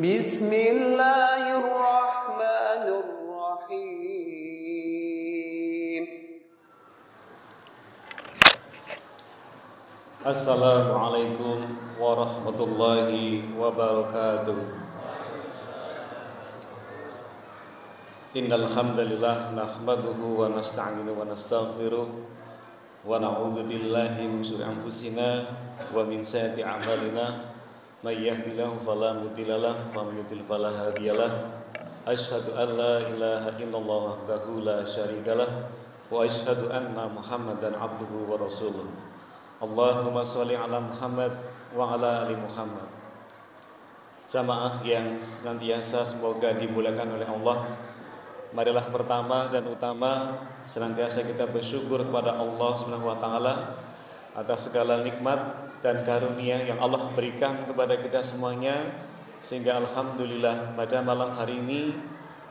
Bismillahirrahmanirrahim. Assalamualaikum warahmatullahi wabarakatuh. Innal hamdalillah nahmaduhu wa nasta'inu wa nastaghfiruh wa na'udzu billahi min shururi anfusina wa min sayyiati a'malina may yahdihillahu fala mudilla lahu wa may yudlil fala hadiyalah. Asyhadu an la ilaha illallah wahdahu la syarikalah wa asyhadu anna Muhammadan abduhu wa rasuluh. Allahumma sholli ala Muhammad wa ala ali Muhammad. Jamaah yang senantiasa semoga dimuliakan oleh Allah, marilah pertama dan utama senantiasa kita bersyukur kepada Allah Subhanahu wa taala atas segala nikmat dan karunia yang Allah berikan kepada kita semuanya, sehingga alhamdulillah pada malam hari ini,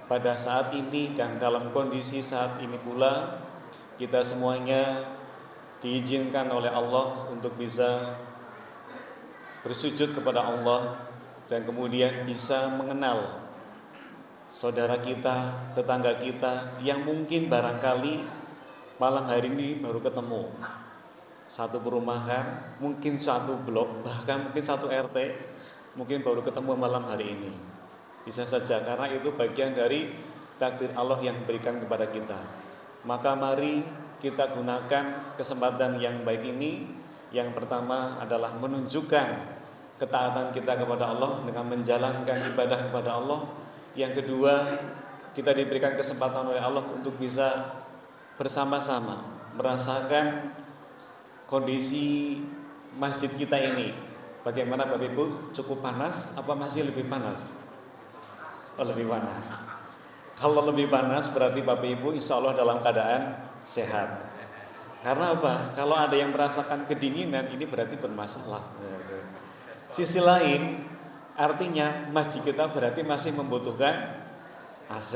pada saat ini dan dalam kondisi saat ini pula kita semuanya diizinkan oleh Allah untuk bisa bersujud kepada Allah dan kemudian bisa mengenal saudara kita, tetangga kita yang mungkin barangkali malam hari ini baru ketemu. Satu perumahan, mungkin satu blok, bahkan mungkin satu RT, mungkin baru ketemu malam hari ini. Bisa saja karena itu bagian dari takdir Allah yang diberikan kepada kita. Maka mari kita gunakan kesempatan yang baik ini. Yang pertama adalah menunjukkan ketaatan kita kepada Allah dengan menjalankan ibadah kepada Allah. Yang kedua, kita diberikan kesempatan oleh Allah untuk bisa bersama-sama merasakan kondisi masjid kita ini. Bagaimana Bapak Ibu? Cukup panas apa masih lebih panas? Oh, lebih panas. Kalau lebih panas berarti Bapak Ibu insya Allah dalam keadaan sehat. Karena apa? Kalau ada yang merasakan kedinginan, ini berarti bermasalah. Sisi lain, artinya masjid kita berarti masih membutuhkan AC.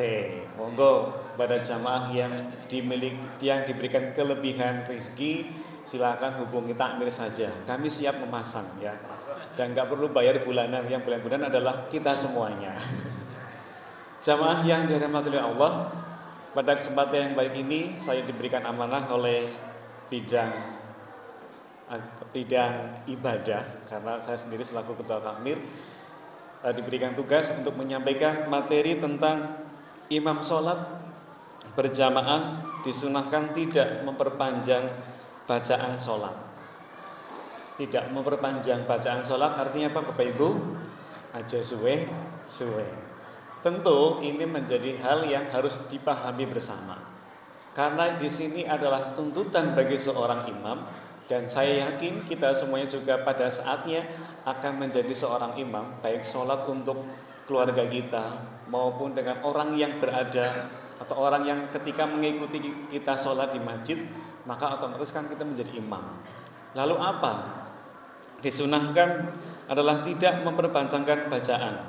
Monggo pada jamaah yang diberikan kelebihan rezeki, silakan hubungi takmir saja. Kami siap memasang ya. Dan nggak perlu bayar bulanan. Yang bulan-bulanan adalah kita semuanya. Jamaah yang dirahmati oleh Allah, pada kesempatan yang baik ini saya diberikan amanah oleh bidang ibadah, karena saya sendiri selaku ketua takmir diberikan tugas untuk menyampaikan materi tentang imam sholat berjamaah disunahkan tidak memperpanjang bacaan sholat. Tidak memperpanjang bacaan sholat artinya apa Bapak Ibu? Aja suwe. Tentu ini menjadi hal yang harus dipahami bersama. Karena di sini adalah tuntutan bagi seorang imam, dan saya yakin kita semuanya juga pada saatnya akan menjadi seorang imam, baik sholat untuk keluarga kita maupun dengan orang yang berada atau orang yang ketika mengikuti kita sholat di masjid, maka otomatis kan kita menjadi imam. Lalu apa? Disunahkan adalah tidak memperpanjangkan bacaan.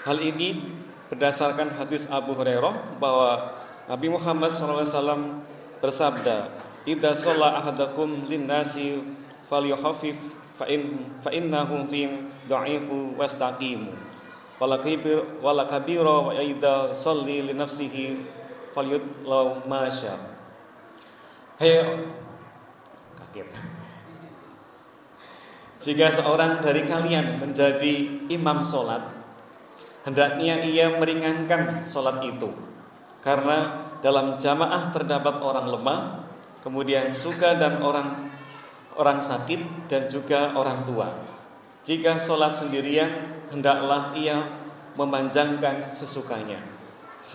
Hal ini berdasarkan hadis Abu Hurairah bahwa Nabi Muhammad SAW bersabda, "Idza shalla ahadakum lin-nasi falyukhaffif fa innahu fim dha'ifu wastaqimu. Wala kabira wa idza shalli li nafsihi falyutlaw ma syaa." Hei, kaget. Jika seorang dari kalian menjadi imam sholat, hendaknya ia meringankan sholat itu, karena dalam jamaah terdapat orang lemah, kemudian suka dan orang sakit dan juga orang tua. Jika sholat sendirian, hendaklah ia memanjangkan sesukanya.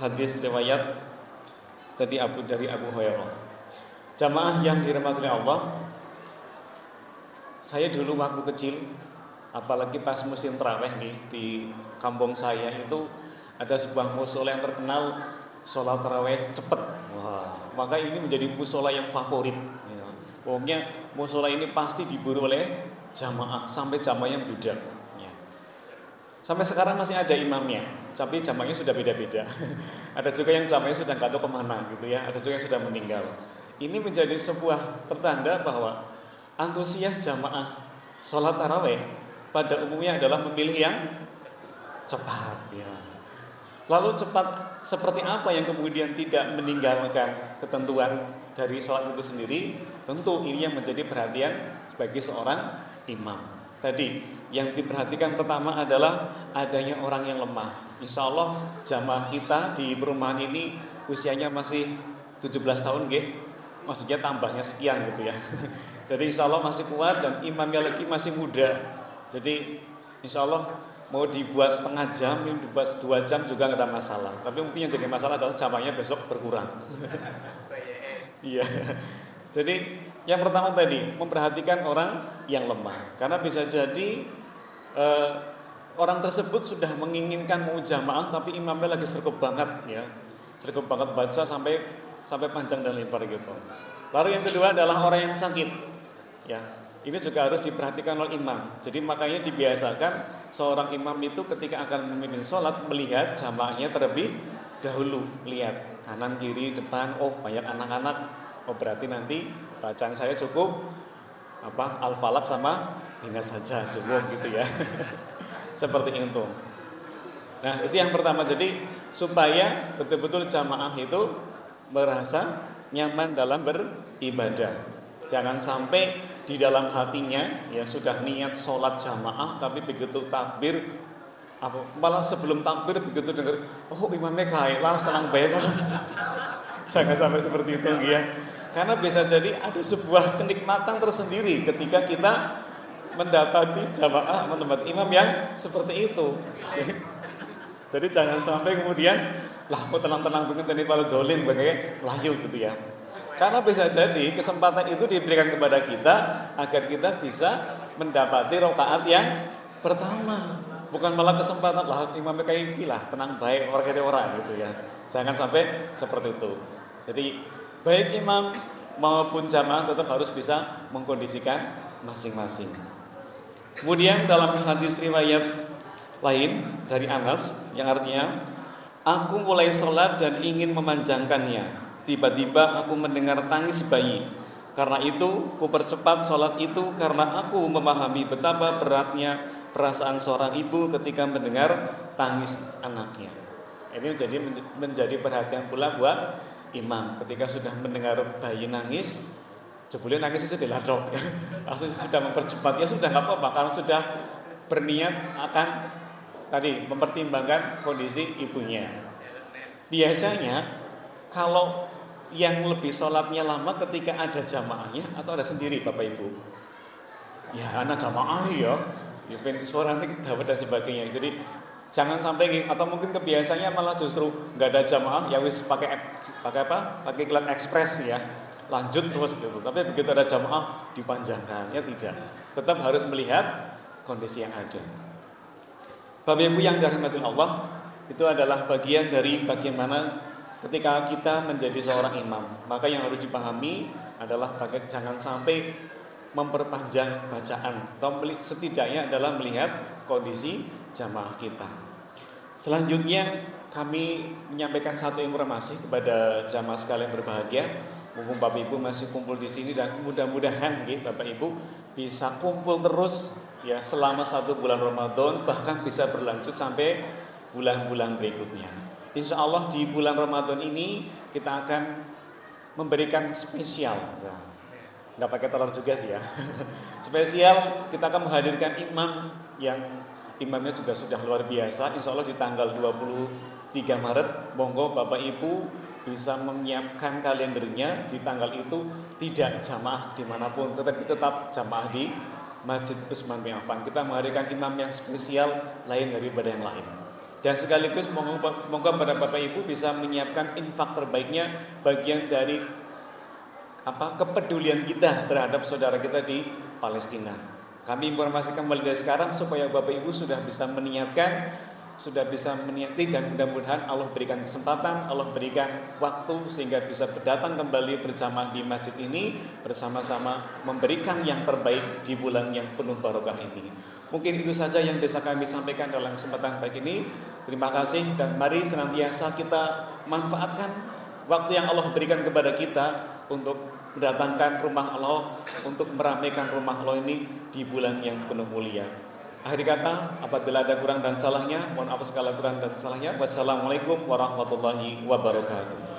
Hadis riwayat dari Abu Hurairah. Jamaah yang dirahmati oleh Allah, saya dulu waktu kecil, apalagi pas musim tarawih di kampung saya itu ada sebuah musola yang terkenal sholat tarawih cepat. Wah, maka ini menjadi musola yang favorit. Pokoknya musola ini pasti diburu oleh jamaah sampai jamaahnya budak. Sampai sekarang masih ada imamnya, tapi jamaahnya sudah beda-beda. Ada juga yang jamaahnya sudah nggak tahu kemana gitu ya. Ada juga yang sudah meninggal. Ini menjadi sebuah pertanda bahwa antusias jamaah sholat tarawih pada umumnya adalah memilih yang cepat ya. Lalu cepat seperti apa yang kemudian tidak meninggalkan ketentuan dari sholat itu sendiri? Tentu ini yang menjadi perhatian sebagai seorang imam. Tadi yang diperhatikan pertama adalah adanya orang yang lemah. Insya Allah jamaah kita di perumahan ini usianya masih 17 tahun nggih. Maksudnya tambahnya sekian gitu ya. Jadi insya Allah masih kuat dan imamnya lagi masih muda. Jadi insya Allah mau dibuat setengah jam, dibuat 2 jam juga nggak ada masalah. Tapi mungkin yang jadi masalah adalah jamaahnya besok berkurang. Iya. Jadi yang pertama tadi memperhatikan orang yang lemah, karena bisa jadi orang tersebut sudah menginginkan mau jamaah, tapi imamnya lagi sergap banget ya, sergap banget baca sampai panjang dan lebar gitu. Lalu yang kedua adalah orang yang sakit, ya. Ini juga harus diperhatikan oleh imam. Jadi makanya dibiasakan seorang imam itu ketika akan memimpin sholat melihat jamaahnya terlebih dahulu, lihat kanan kiri depan, oh banyak anak-anak, oh berarti nanti bacaan saya cukup Al-Falaq sama Dinas saja cukup gitu ya. Seperti itu. Nah itu yang pertama, jadi supaya betul-betul jamaah itu merasa nyaman dalam beribadah. Jangan sampai di dalam hatinya ya sudah niat sholat jamaah, tapi begitu takbir malah sebelum takbir begitu dengar oh imamnya kalah tenang baik. Jangan sampai seperti itu ya, karena bisa jadi ada sebuah kenikmatan tersendiri ketika kita mendapati jamaah mendapat imam yang seperti itu. Jadi jangan sampai kemudian lah kok tenang-tenang banget ini para dolim bagai layu gitu ya. Karena bisa jadi kesempatan itu diberikan kepada kita agar kita bisa mendapati rakaat yang pertama, bukan malah kesempatan lah imamnya kayak gila tenang baik orang gitu ya. Jangan sampai seperti itu. Jadi baik imam maupun jamaah tetap harus bisa mengkondisikan masing-masing. Kemudian dalam hadis riwayat lain dari Anas yang artinya, aku mulai sholat dan ingin memanjangkannya. Tiba-tiba aku mendengar tangis bayi. Karena itu, ku percepat sholat itu karena aku memahami betapa beratnya perasaan seorang ibu ketika mendengar tangis anaknya. Ini menjadi perhatian pula buat imam. Ketika sudah mendengar bayi nangis, jebule nangis itu diladrok ya. Langsung sudah mempercepat, ya sudah nggak apa-apa karena sudah berniat akan tadi mempertimbangkan kondisi ibunya. Biasanya kalau yang lebih sholatnya lama ketika ada jamaahnya atau ada sendiri Bapak Ibu? Ya anak jamaah ya, suaranya dapat dan sebagainya. Jadi jangan sampai atau mungkin kebiasaannya malah justru nggak ada jamaah ya wis pakai klan ekspres ya, lanjut terus gitu. Tapi begitu ada jamaah dipanjangkan, ya tidak. Tetap harus melihat kondisi yang ada. Bapak Ibu yang dirahmati Allah, itu adalah bagian dari bagaimana ketika kita menjadi seorang imam. Maka yang harus dipahami adalah jangan sampai memperpanjang bacaan, atau setidaknya adalah melihat kondisi jamaah kita. Selanjutnya kami menyampaikan satu informasi kepada jamaah sekalian berbahagia. Mumpung Bapak Ibu masih kumpul di sini dan mudah-mudahan Bapak Ibu bisa kumpul terus ya selama 1 bulan Ramadan, bahkan bisa berlanjut sampai bulan-bulan berikutnya. Insya Allah di bulan Ramadan ini kita akan memberikan spesial. Nah, nggak pakai telur juga sih ya. Spesial kita akan menghadirkan imam yang imamnya juga sudah luar biasa. Insya Allah di tanggal 23 Maret, monggo Bapak Ibu bisa menyiapkan kalendernya di tanggal itu tidak jamaah dimanapun, tetapi tetap jamaah di Masjid Utsman bin Affan. Kita menghadirkan imam yang spesial lain daripada yang lain. Dan sekaligus monggo pada Bapak Ibu bisa menyiapkan infak terbaiknya, bagian dari kepedulian kita terhadap saudara kita di Palestina. Kami informasikan mulai dari sekarang supaya Bapak Ibu sudah bisa meniatkan, sudah bisa meniati, dan mudah-mudahan Allah berikan kesempatan, Allah berikan waktu sehingga bisa datang kembali berjamaah di masjid ini bersama-sama memberikan yang terbaik di bulan yang penuh barokah ini. Mungkin itu saja yang bisa kami sampaikan dalam kesempatan pagi ini. Terima kasih dan mari senantiasa kita manfaatkan waktu yang Allah berikan kepada kita untuk mendatangkan rumah Allah, untuk meramaikan rumah Allah ini di bulan yang penuh mulia. Akhir kata, apabila ada kurang dan salahnya, mohon maaf segala kurang dan salahnya. Wassalamualaikum warahmatullahi wabarakatuh.